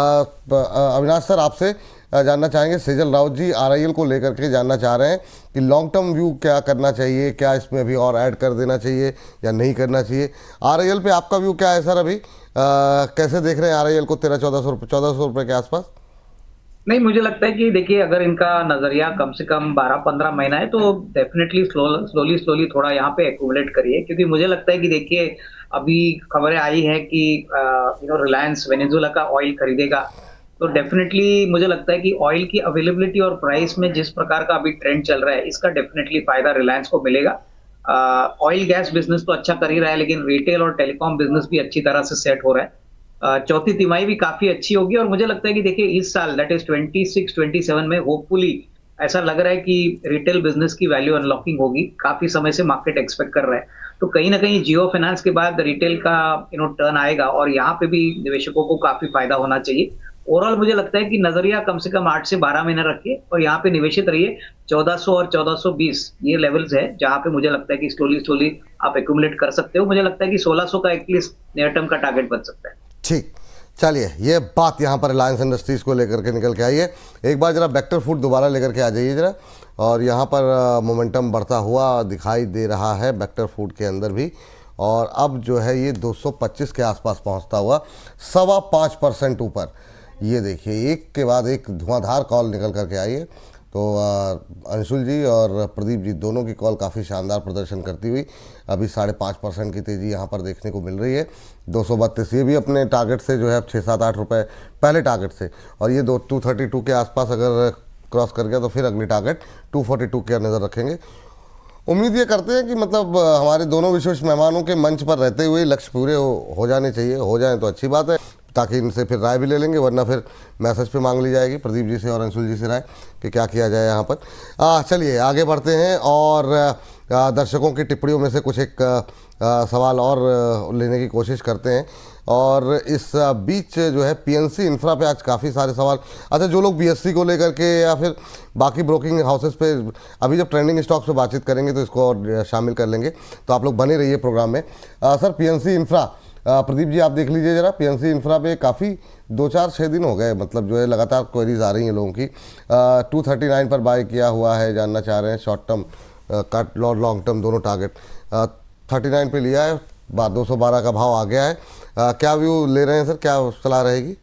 Avinash sir, आपसे जानना चाहेंगे, सेजल राउत जी आरआईएल को लेकर के जानना चाह रहे हैं कि लॉन्ग टर्म व्यू क्या करना चाहिए, क्या इसमें अभी और ऐड कर देना चाहिए या नहीं करना चाहिए। आरआईएल पे आपका व्यू क्या है सर? अभी कैसे देख रहे हैं आरआईएल को 1300-1400 रुपये के आसपास? नहीं, मुझे लगता है कि देखिए, अगर इनका नजरिया कम से कम 12-15 महीना है तो डेफिनेटली स्लोली स्लोली थोड़ा यहाँ पे एक्यूमुलेट करिए, क्योंकि मुझे लगता है कि देखिए, अभी खबरें आई है कि रिलायंस वेनेजुएला का ऑयल खरीदेगा। तो डेफिनेटली मुझे लगता है कि ऑयल की अवेलेबिलिटी और प्राइस में जिस प्रकार का अभी ट्रेंड चल रहा है, इसका डेफिनेटली फायदा रिलायंस को मिलेगा। ऑयल गैस बिजनेस तो अच्छा कर ही रहा है, लेकिन रिटेल और टेलीकॉम बिजनेस भी अच्छी तरह से सेट हो रहा है। चौथी तिमाही भी काफी अच्छी होगी, और मुझे लगता है कि देखिए, इस साल दैट इज 26-27 में होपफुली ऐसा लग रहा है कि रिटेल बिजनेस की वैल्यू अनलॉकिंग होगी। काफी समय से मार्केट एक्सपेक्ट कर रहा है, तो कहीं ना कहीं जियो फाइनेंस के बाद रिटेल का टर्न आएगा, और यहाँ पे भी निवेशकों को काफी फायदा होना चाहिए। ओवरऑल मुझे लगता है कि नजरिया कम से कम 8 से 12 महीने रखिए और यहाँ पे निवेशित रहिए। 1400 और 1420 ये लेवल्स है जहां पे मुझे लगता है कि स्लोली स्लोली आप एक्यूमुलेट कर सकते हो। मुझे लगता है कि 1600 का एटलीस्ट नियर टर्म का टारगेट बन सकता है। ठीक, चलिए, ये बात यहाँ पर रिलायंस इंडस्ट्रीज़ को लेकर के निकल के आई है। एक बार जरा बेक्टर फूड दोबारा लेकर के आ जाइए जरा, और यहाँ पर मोमेंटम बढ़ता हुआ दिखाई दे रहा है बेक्टर फूड के अंदर भी, और अब जो है ये 225 के आसपास पहुँचता हुआ 5.25% ऊपर। ये देखिए, एक के बाद एक धुआंधार कॉल निकल करके आई है। तो अंशुल जी और प्रदीप जी दोनों की कॉल काफ़ी शानदार प्रदर्शन करती हुई अभी 5.5% की तेज़ी यहाँ पर देखने को मिल रही है। 232 ये भी अपने टारगेट से जो है 6-7-8 रुपये पहले टारगेट से, और ये 232 के आसपास अगर क्रॉस कर गया तो फिर अगली टारगेट 242 के नज़र रखेंगे। उम्मीद ये करते हैं कि मतलब हमारे दोनों विशेष मेहमानों के मंच पर रहते हुए लक्ष्य पूरे हो जाने चाहिए। हो जाए तो अच्छी बात है, ताकि इनसे फिर राय भी ले लेंगे, वरना फिर मैसेज पे मांग ली जाएगी प्रदीप जी से और अंशुल जी से राय कि क्या किया जाए यहाँ पर। चलिए आगे बढ़ते हैं और दर्शकों की टिप्पणियों में से कुछ एक सवाल और लेने की कोशिश करते हैं। और इस बीच जो है पीएनसी इंफ्रा पे आज काफ़ी सारे सवाल। अच्छा, जो लोग बीएससी को लेकर के या फिर बाकी ब्रोकिंग हाउसेस पे अभी जब ट्रेंडिंग स्टॉक्स पे बातचीत करेंगे तो इसको और शामिल कर लेंगे, तो आप लोग बने रहिए प्रोग्राम में। Sir, PNC infra, Pradeep ji आप देख लीजिए जरा, पीएनसी इंफ्रा पे काफ़ी 2-4-6 दिन हो गए, मतलब जो है लगातार क्वेरीज आ रही हैं लोगों की। 239 पर बाय किया हुआ है, जानना चाह रहे हैं short term cut long term दोनों टारगेट। 39 पे लिया है, 212 का भाव आ गया है। क्या व्यू ले रहे हैं सर, क्या सलाह रहेगी?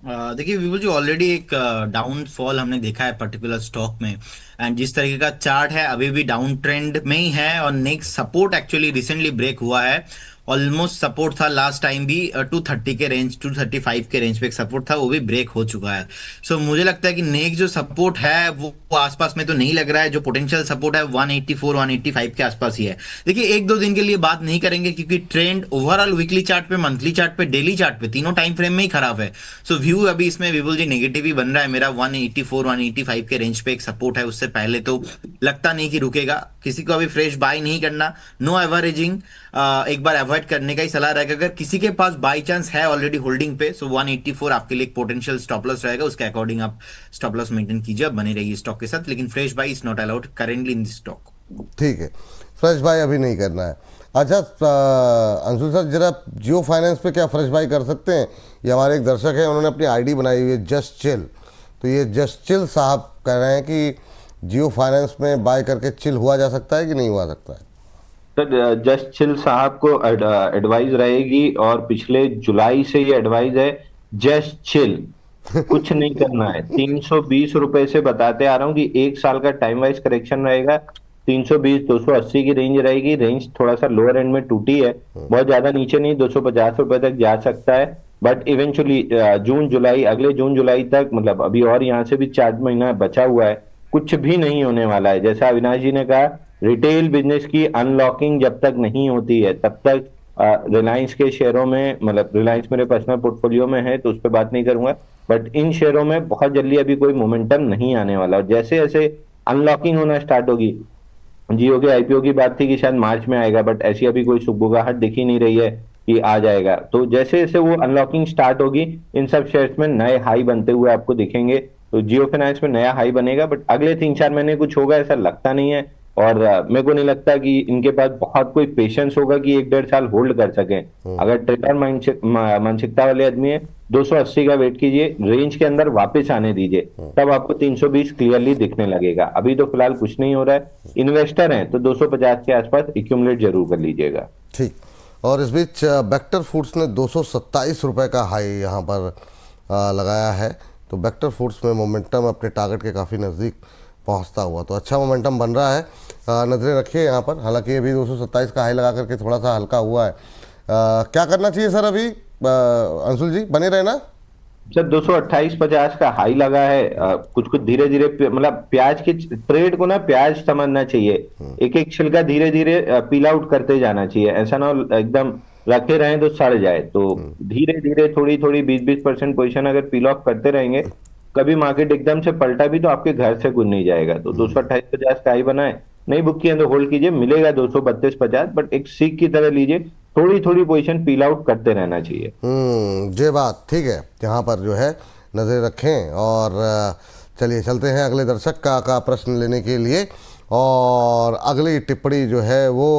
देखिए विपुल जी, ऑलरेडी एक डाउनफॉल हमने देखा है पर्टिकुलर स्टॉक में, एंड जिस तरीके का चार्ट है अभी भी डाउन ट्रेंड में ही है, और next support actually recently break हुआ है। ऑलमोस्ट सपोर्ट था लास्ट टाइम भी 230 के रेंज, 235 के रेंज पे एक सपोर्ट था, वो भी ब्रेक हो चुका है। सो मुझे लगता है कि नेक्स्ट जो सपोर्ट है वो आसपास में तो नहीं लग रहा है। जो पोटेंशियल सपोर्ट है 184 185 के आसपास ही है। देखिए, एक दो दिन के लिए बात नहीं करेंगे, क्योंकि ट्रेंड ओवरऑल वीकली चार्ट पे, मंथली चार्ट पे, डेली चार्ट पे, तीनों टाइम फ्रेम में ही खराब है। सो व्यू अभी इसमें विपुल जी नेगेटिव ही बन रहा है मेरा। 184 185 के रेंज पे एक सपोर्ट है, उससे पहले तो लगता नहीं कि रुकेगा। किसी को अभी फ्रेश बाय नहीं करना, नो एवरेजिंग, एक बार अवॉइड करने का ही सलाह रहेगा। अगर किसी के पास बाई चांस है ऑलरेडी होल्डिंग पे, सो 184 आपके लिए एक पोटेंशियल स्टॉप लॉस रहेगा, उसके अकॉर्डिंग आप स्टॉप लॉस मेंटेन कीजिए, बने रहिए स्टॉक के साथ। लेकिन fresh bye is not allowed currently in this stock. ठीक है, फ्रेश बाय अभी नहीं करना है। अच्छा अंशुल सर, जरा जियो फाइनेंस पे क्या फ्रेश बाय कर सकते हैं? ये हमारे एक दर्शक है, उन्होंने अपनी आईडी बनाई हुई है जस्ट चिल, तो ये जस्ट चिल साहब कह रहे हैं कि जियो फाइनेंस में बाय करके चिल हुआ जा सकता है कि नहीं हुआ सकता है? सर, जस्ट चिल साहब को एडवाइस रहेगी, और पिछले जुलाई से ये एडवाइस है, जस्ट चिल, कुछ नहीं करना है। 320 रुपए से बताते आ रहा हूँ कि एक साल का टाइम वाइज करेक्शन रहेगा। 320 280 की रेंज रहेगी। रेंज थोड़ा सा लोअर एंड में टूटी है, बहुत ज्यादा नीचे नहीं, 250 रुपए तक जा सकता है। बट इवेंचुअली जून जुलाई, अगले जून जुलाई तक, मतलब अभी और यहाँ से भी 4 महीना बचा हुआ है, कुछ भी नहीं होने वाला है। जैसा अविनाश जी ने कहा, रिटेल बिजनेस की अनलॉकिंग जब तक नहीं होती है तब तक रिलायंस के शेयरों में, मतलब रिलायंस मेरे पर्सनल पोर्टफोलियो में है तो उस पर बात नहीं करूंगा, बट इन शेयरों में बहुत जल्दी अभी कोई मोमेंटम नहीं आने वाला। और जैसे जैसे अनलॉकिंग होना स्टार्ट होगी, जियो के आईपीओ की बात थी कि शायद मार्च में आएगा, बट ऐसी अभी कोई सुगबुगाहट दिखी नहीं रही है कि आ जाएगा। तो जैसे जैसे वो अनलॉकिंग स्टार्ट होगी, इन सब शेयर्स में नए हाई बनते हुए आपको दिखेंगे। तो जियो फाइनेंस में नया हाई बनेगा, बट अगले 3-4 महीने कुछ होगा ऐसा लगता नहीं है। और मेरे को नहीं लगता कि इनके पास बहुत कोई पेशेंस होगा कि 1-1.5 साल होल्ड कर सकें। अगर ट्रेडर मानसिकता वाले आदमी है 280 का वेट कीजिए, रेंज के अंदर वापस आने दीजिए, तब आपको 320 क्लियरली दिखने लगेगा। अभी तो फिलहाल कुछ नहीं हो रहा है। इन्वेस्टर हैं तो 250 के आसपास एक्यूमुलेट जरूर कर लीजिएगा। ठीक। और इस बीच बेक्टर फूड्स ने 227 रुपये का हाई यहाँ पर लगाया है, तो बेक्टर फूड्स में मोमेंटम अपने टारगेट के काफ़ी नज़दीक पहुँचता हुआ, तो अच्छा मोमेंटम बन रहा है। नज़रें रखिए यहाँ पर, हालांकि अभी 227 का हाई लगा करके थोड़ा सा हल्का हुआ है। क्या करना चाहिए सर अभी? अंशुल जी बने रहे ना सर 228.50 का हाई लगा है। कुछ कुछ धीरे धीरे मतलब प्याज के ट्रेड को ना प्याज समझना चाहिए, एक एक छिलका धीरे धीरे पील आउट करते जाना चाहिए। ऐसा ना हो एकदम रखे रहें तो सड़ जाए। तो धीरे धीरे थोड़ी थोड़ी 20-20% पोजीशन अगर पील ऑफ करते रहेंगे, कभी मार्केट एकदम से पलटा भी तो आपके घर से कुछ नहीं जाएगा। तो 228.50 का हाई बनाए, नहीं बुक किए तो होल्ड कीजिए, मिलेगा 232.50, बट एक सीख की तरह लीजिए, थोड़ी थोड़ी पोजीशन पील आउट करते रहना चाहिए। ये बात ठीक है, यहाँ पर जो है नज़र रखें। और चलिए चलते हैं अगले दर्शक का प्रश्न लेने के लिए। और अगली टिप्पणी जो है वो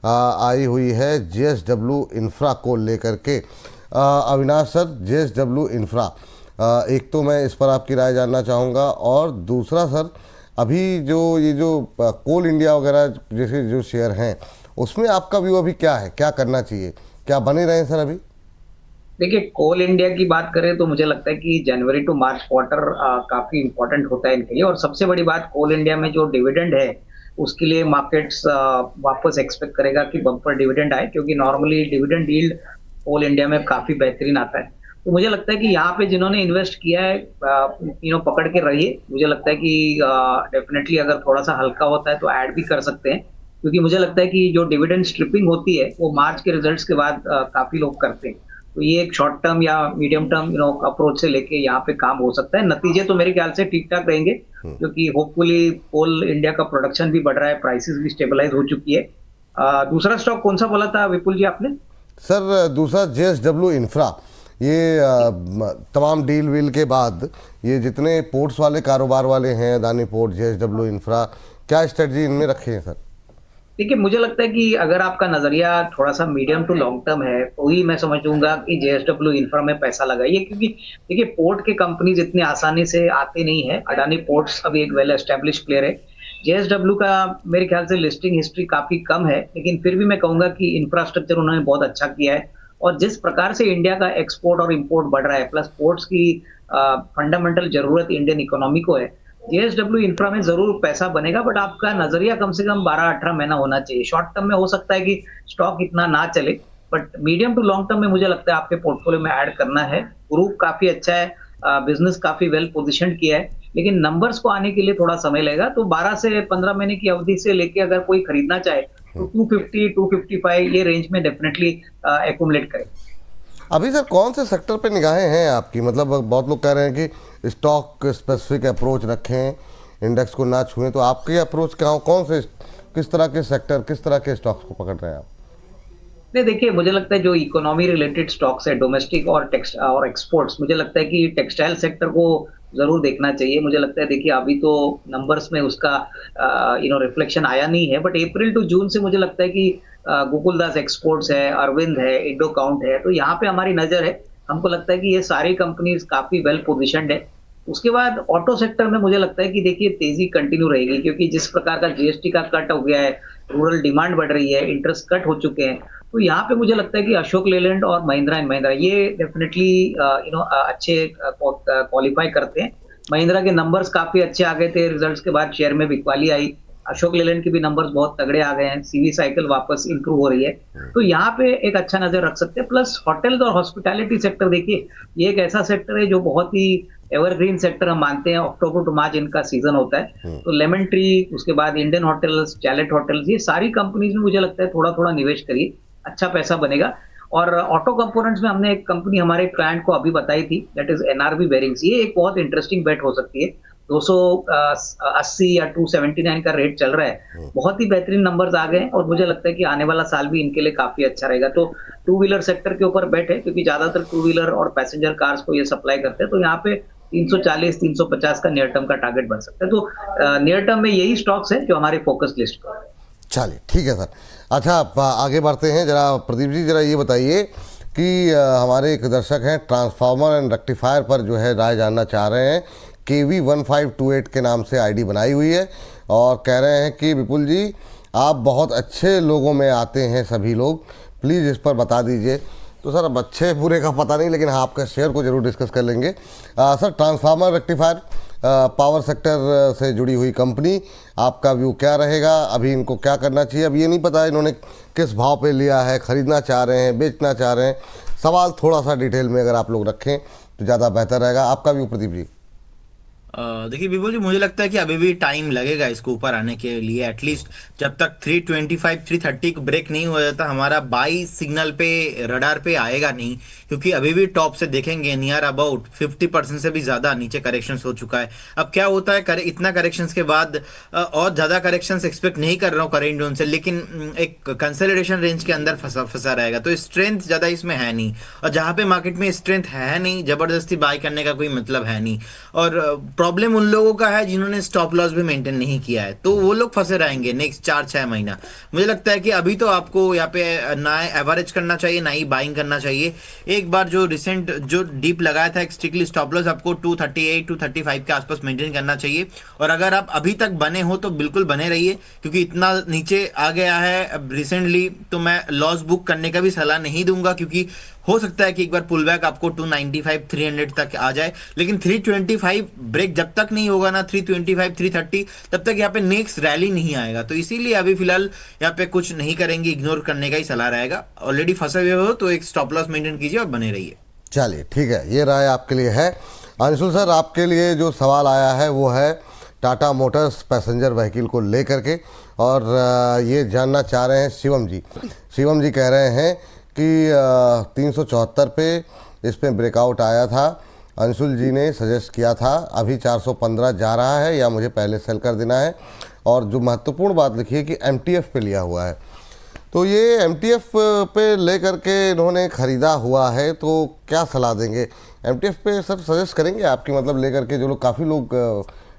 आई हुई है JSW इंफ्रा को लेकर के। अविनाश सर, JSW इंफ्रा, एक तो मैं इस पर आपकी राय जानना चाहूँगा, और दूसरा सर अभी ये जो कोल इंडिया वगैरह जैसे जो शेयर हैं उसमें आपका व्यू अभी क्या है, क्या करना चाहिए, क्या बने रहे सर अभी? देखिए, कोल इंडिया की बात करें तो मुझे लगता है कि जनवरी टू मार्च क्वार्टर काफी इंपॉर्टेंट होता है इनके लिए। और सबसे बड़ी बात, कोल इंडिया में जो डिविडेंड है उसके लिए मार्केट्स वापस एक्सपेक्ट करेगा कि बम्पर डिविडेंड आए, क्योंकि नॉर्मली डिविडेंड यील्ड कोल इंडिया में काफी बेहतरीन आता है। तो मुझे लगता है कि यहाँ पे जिन्होंने इन्वेस्ट किया है पकड़ के रहिए। मुझे लगता है कि डेफिनेटली अगर थोड़ा सा हल्का होता है तो ऐड भी कर सकते हैं, क्योंकि मुझे लगता है कि जो डिविडेंड स्ट्रिपिंग होती है वो मार्च के रिजल्ट्स के बाद काफी लोग करते हैं। तो ये एक शॉर्ट टर्म या मीडियम टर्म अप्रोच से लेके यहाँ पे काम हो सकता है। नतीजे तो मेरे ख्याल से ठीक ठाक रहेंगे, क्योंकि होपफुली कोल इंडिया का प्रोडक्शन भी बढ़ रहा है, प्राइसेस भी स्टेबलाइज हो चुकी है। दूसरा स्टॉक कौन सा बोला था विपुल जी आपने? सर दूसरा JSW इंफ्रा, ये तमाम डील वील के बाद ये जितने पोर्ट्स वाले कारोबार वाले हैं, अदानी पोर्ट, JSW इंफ्रा, क्या स्ट्रेटजी इनमें रखे हैं सर? देखिए, मुझे लगता है कि अगर आपका नजरिया थोड़ा सा मीडियम टू लॉन्ग टर्म है तो ही मैं समझूंगा कि JSW इंफ्रा में पैसा लगाइए, क्योंकि देखिए पोर्ट के कंपनीज इतनी आसानी से आते नहीं है। अडानी पोर्ट्स अभी एक वेल एस्टेब्लिश प्लेयर है। JSW का मेरे ख्याल से लिस्टिंग हिस्ट्री काफी कम है, लेकिन फिर भी मैं कहूंगा कि इंफ्रास्ट्रक्चर उन्होंने बहुत अच्छा किया है। और जिस प्रकार से इंडिया का एक्सपोर्ट और इंपोर्ट बढ़ रहा है, प्लस पोर्ट्स की फंडामेंटल जरूरत इंडियन इकोनॉमी को है, JSW इंफ्रा में जरूर पैसा बनेगा। बट आपका नजरिया कम से कम 12-18 महीना होना चाहिए। शॉर्ट टर्म में हो सकता है कि स्टॉक इतना ना चले, but medium to long term में मुझे लगता है आपके पोर्टफोलियो में ऐड करना है। ग्रुप काफी अच्छा है, बिजनेस काफी वेल पोजिशन किया है, लेकिन नंबर्स को आने के लिए थोड़ा समय लगेगा। तो 12 से 15 महीने की अवधि से लेके अगर कोई खरीदना चाहे तो 250-255 ये रेंज में डेफिनेटली एक्यूमुलेट करें। अभी सर कौन से सेक्टर पे निगाहें हैं आपकी? मतलब बहुत लोग कह रहे हैं कि स्टॉक स्पेसिफिक अप्रोच रखें, इंडेक्स को ना छुएं, तो आपकी अप्रोच कौन से, किस तरह के सेक्टर, किस तरह के स्टॉक्स को पकड़ रहे हैं आप? नहीं, देखिए मुझे लगता है जो इकोनॉमी रिलेटेड स्टॉक्स है, डोमेस्टिक और एक्सपोर्ट्स, मुझे लगता है कि टेक्सटाइल सेक्टर को जरूर देखना चाहिए। मुझे लगता है देखिए अभी तो नंबर्स में उसका रिफ्लेक्शन आया नहीं है, बट अप्रैल टू जून से मुझे लगता है कि गोकुलदास एक्सपोर्ट्स है, अरविंद है, इंडो काउंट है, तो यहाँ पे हमारी नजर है। हमको लगता है कि ये सारी कंपनीज काफी वेल पोजिशनड है। उसके बाद ऑटो सेक्टर में मुझे लगता है कि देखिए तेजी कंटिन्यू रहेगी, क्योंकि जिस प्रकार का GST का कट हो गया है, रूरल डिमांड बढ़ रही है, इंटरेस्ट कट हो चुके हैं, तो यहाँ पे मुझे लगता है कि अशोक लेलैंड और महिंद्रा एंड महिंद्रा ये डेफिनेटली अच्छे क्वालिफाई करते हैं। महिंद्रा के नंबर्स काफी अच्छे आ गए थे, रिजल्ट्स के बाद शेयर में बिकवाली आई। अशोक लेलैंड के भी नंबर्स बहुत तगड़े आ गए हैं, CV साइकिल वापस इंप्रूव हो रही है, तो यहाँ पे एक अच्छा नजर रख सकते हैं। प्लस होटल्स और हॉस्पिटैलिटी सेक्टर, देखिए ये एक ऐसा सेक्टर है जो बहुत ही एवरग्रीन सेक्टर हम मानते हैं। अक्टूबर टू मार्च इनका सीजन होता है, तो लेमन ट्री, उसके बाद इंडियन होटल्स, चैलेट होटल्स, ये सारी कंपनीज में मुझे लगता है थोड़ा थोड़ा निवेश करिए, अच्छा पैसा बनेगा। और ऑटो कंपोनेंट्स में हमने एक कंपनी हमारे क्लाइंट को अभी बताई थी, दैट इज NRB बेरिंग्स। ये एक बहुत इंटरेस्टिंग बेट हो सकती है। 280 या 279 का रेट चल रहा है, बहुत ही बेहतरीन नंबर्स आ गए हैं, और मुझे लगता है कि आने वाला साल भी इनके लिए काफी अच्छा रहेगा। तो टू व्हीलर सेक्टर के ऊपर बेट है, क्योंकि ज्यादातर टू व्हीलर और पैसेंजर कार्स को ये सप्लाई करते हैं, तो यहाँ पे 340-350 का नियर टर्म का टारगेट बन सकता है। तो नियर टर्म में यही स्टॉक्स है जो हमारे फोकस लिस्ट पर। चलिए ठीक है सर। अच्छा, आप आगे बढ़ते हैं। जरा प्रदीप जी, जरा ये बताइए कि हमारे एक दर्शक हैं ट्रांसफार्मर एंड रेक्टिफायर पर जो है राय जानना चाह रहे हैं। KV1528 के नाम से आईडी बनाई हुई है और कह रहे हैं कि विपुल जी आप बहुत अच्छे लोगों में आते हैं, सभी लोग प्लीज़ इस पर बता दीजिए। तो सर अब अच्छे बुरे का पता नहीं, लेकिन हाँ आपका शेयर को ज़रूर डिस्कस कर लेंगे। Sir transformer rectifier power sector से जुड़ी हुई कंपनी, आपका व्यू क्या रहेगा? अभी इनको क्या करना चाहिए? अब ये नहीं पता इन्होंने किस भाव पे लिया है, ख़रीदना चाह रहे हैं, बेचना चाह रहे हैं। सवाल थोड़ा सा डिटेल में अगर आप लोग रखें तो ज़्यादा बेहतर रहेगा। आपका व्यू प्रदीप जी? देखिए विपुल जी, मुझे लगता है कि अभी भी टाइम लगेगा इसको ऊपर आने के लिए। एटलीस्ट जब तक 325 330 को ब्रेक नहीं हो जाता हमारा बाई सिग्नल पे रडार पे आएगा नहीं, क्योंकि अभी भी टॉप से देखेंगे नियर अबाउट 50% से भी ज्यादा नीचे करेक्शन हो चुका है। अब क्या होता है इतना करेक्शन के बाद और ज्यादा करेक्शन एक्सपेक्ट नहीं कर रहा हूँ करेंट जोन से, लेकिन एक कंसोलिडेशन रेंज के अंदर फंसा रहेगा, तो स्ट्रेंथ ज्यादा इसमें है नहीं। और जहां पे मार्केट में स्ट्रेंथ है नहीं, जबरदस्ती बाय करने का कोई मतलब है नहीं। और प्रॉब्लम उन लोगों का है जिन्होंने स्टॉप लॉस भी मेंटेन नहीं किया है, तो वो लोग फंसे रहेंगे नेक्स्ट 4-6 महीना। मुझे लगता है कि अभी तो आपको यहाँ पे ना एवरेज करना चाहिए ना ही बाइंग करना चाहिए। एक बार जो रिसेंट जो डीप लगाया था स्ट्रिक्टली स्टॉप लॉस आपको 238 235 के आसपास मेंटेन करना चाहिए। और अगर आप अभी तक बने हो तो बिल्कुल बने रहिए, क्योंकि इतना नीचे आ गया है रिसेंटली, तो मैं लॉस बुक करने का भी सलाह नहीं दूंगा, क्योंकि हो सकता है कि एक बार पुल बैक आपको 295 300 तक आ जाए। लेकिन 325 ब्रेक जब तक नहीं होगा ना, 325 330, तब तक यहाँ पे नेक्स्ट रैली नहीं आएगा। तो इसीलिए अभी फिलहाल यहाँ पे कुछ नहीं करेंगे, इग्नोर करने का ही सलाह रहेगा। ऑलरेडी फंसे हुए हो तो एक स्टॉप लॉस मेंटेन कीजिए और बने रहिए। चलिए ठीक है, ये राय आपके लिए है। अंशुल सर, आपके लिए जो सवाल आया है वो है टाटा मोटर्स पैसेंजर व्हीकल को लेकर के, और ये जानना चाह रहे हैं शिवम जी। शिवम जी कह रहे हैं कि 374 पे इसमें ब्रेकआउट आया था, अंशुल जी ने सजेस्ट किया था, अभी 415 जा रहा है या मुझे पहले सेल कर देना है? और जो महत्वपूर्ण बात लिखी है कि MTF पे लिया हुआ है, तो ये MTF पे ले करके इन्होंने ख़रीदा हुआ है, तो क्या सलाह देंगे? MTF पे सर सजेस्ट करेंगे आपकी, मतलब ले करके जो लोग काफ़ी लोग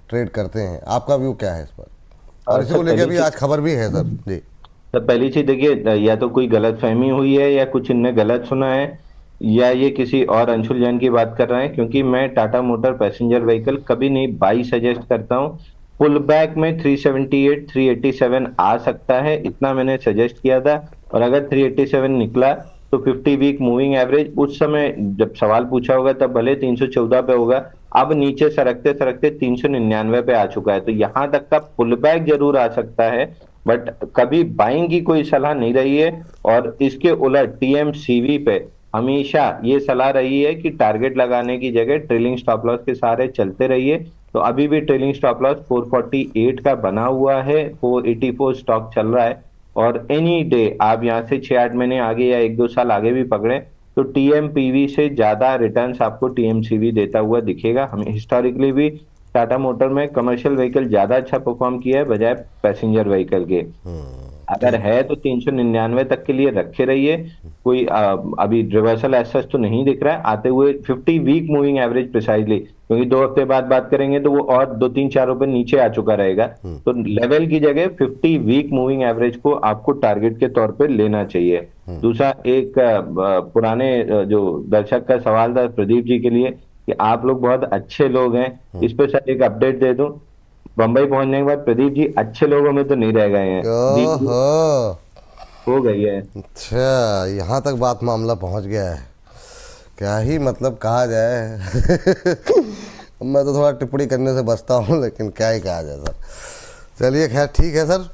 ट्रेड करते हैं, आपका व्यू क्या है इस पर? और इसी को लेकर अभी आज खबर भी है सर जी। तो पहली चीज देखिए, या तो कोई गलत फहमी हुई है या कुछ इनने गलत सुना है, या ये किसी और अंशुल जैन की बात कर रहे हैं, क्योंकि मैं टाटा मोटर पैसेंजर व्हीकल कभी नहीं बाई सजेस्ट करता हूँ। पुल बैक में 378 387 आ सकता है, इतना मैंने सजेस्ट किया था। और अगर 387 निकला तो 50 वीक मूविंग एवरेज उस समय जब सवाल पूछा होगा तब भले 314 पे होगा, अब नीचे सरकते सरकते 399 पे आ चुका है। तो यहां तक का पुल बैक जरूर आ सकता है, बट कभी बाइंग की कोई सलाह नहीं रही है। और इसके उलट TMCV पे हमेशा ये सलाह रही है कि टारगेट लगाने की जगह ट्रेलिंग स्टॉप लॉस के सहारे चलते रहिए। तो अभी भी ट्रेलिंग स्टॉप लॉस 448 का बना हुआ है, 484 स्टॉक चल रहा है। और एनी डे आप यहाँ से 6-8 महीने आगे या 1-2 साल आगे भी पकड़े तो TMPV से ज्यादा रिटर्न्स आपको TMCV देता हुआ दिखेगा। हमें हिस्टोरिकली भी टाटा मोटर में कमर्शियल व्हीकल ज्यादा अच्छा परफॉर्म किया है बजाय पैसेंजर व्हीकल के। अगर है तो 399 तक के लिए रखे रहिए। कोई अभी रिवर्सल ऐसा तो नहीं दिख रहा है आते हुए 50 वीक मूविंग एवरेज प्रिसाइजली, क्योंकि 2 हफ्ते बाद बात करेंगे तो वो और 2-3-4 रुपए नीचे आ चुका रहेगा। तो लेवल की जगह 50 वीक मूविंग एवरेज को आपको टारगेट के तौर पे लेना चाहिए। दूसरा, एक पुराने जो दर्शक का सवाल था प्रदीप जी के लिए कि आप लोग बहुत अच्छे लोग हैं, इस पे सर एक अपडेट दे दूं। बंबई पहुंचने के बाद प्रदीप जी अच्छे लोगों में तो नहीं रह गए हैं, हो गई है। अच्छा, यहाँ तक बात मामला पहुँच गया है, क्या ही मतलब कहा जाए। मैं तो थोड़ा टिप्पणी करने से बचता हूँ, लेकिन क्या ही कहा जाए सर। चलिए खैर ठीक है सर।